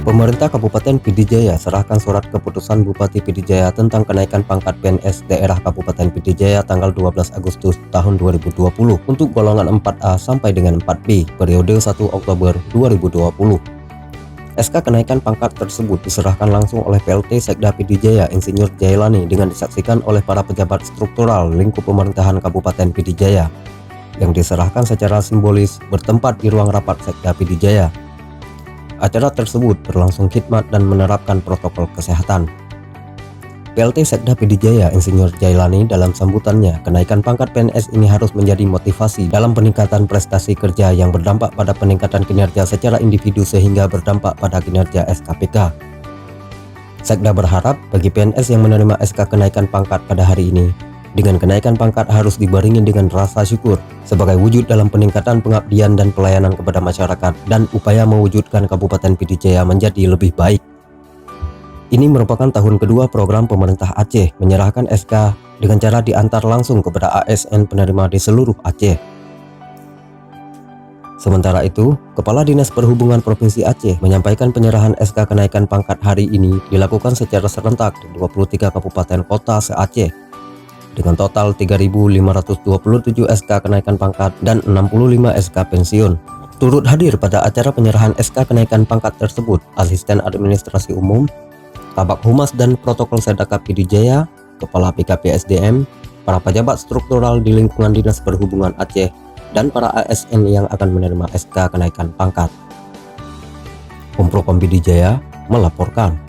Pemerintah Kabupaten Pidijaya serahkan surat keputusan Bupati Pidijaya tentang kenaikan pangkat PNS daerah Kabupaten Pidijaya tanggal 12 Agustus tahun 2020 untuk golongan 4A sampai dengan 4B periode 1 Oktober 2020. SK kenaikan pangkat tersebut diserahkan langsung oleh PLT Sekda Pidijaya Insinyur Jailani dengan disaksikan oleh para pejabat struktural lingkup pemerintahan Kabupaten Pidijaya yang diserahkan secara simbolis bertempat di ruang rapat Sekda Pidijaya. Acara tersebut berlangsung khidmat dan menerapkan protokol kesehatan. PLT Sekda Pidijaya Insinyur Jailani dalam sambutannya, kenaikan pangkat PNS ini harus menjadi motivasi dalam peningkatan prestasi kerja yang berdampak pada peningkatan kinerja secara individu sehingga berdampak pada kinerja SKPK. Sekda berharap bagi PNS yang menerima SK kenaikan pangkat pada hari ini, dengan kenaikan pangkat harus dibarengi dengan rasa syukur sebagai wujud dalam peningkatan pengabdian dan pelayanan kepada masyarakat dan upaya mewujudkan Kabupaten Pidijaya menjadi lebih baik. Ini merupakan tahun kedua program pemerintah Aceh menyerahkan SK dengan cara diantar langsung kepada ASN penerima di seluruh Aceh. Sementara itu, Kepala Dinas Perhubungan Provinsi Aceh menyampaikan penyerahan SK kenaikan pangkat hari ini dilakukan secara serentak di 23 kabupaten kota se-Aceh dengan total 3.527 SK kenaikan pangkat dan 65 SK pensiun. Turut hadir pada acara penyerahan SK kenaikan pangkat tersebut Asisten Administrasi Umum, Kabak Humas dan Protokol Sedakap Pidijaya, Kepala PKP SDM, para pejabat struktural di lingkungan Dinas Perhubungan Aceh, dan para ASN yang akan menerima SK kenaikan pangkat. Pemprov Pidijaya melaporkan.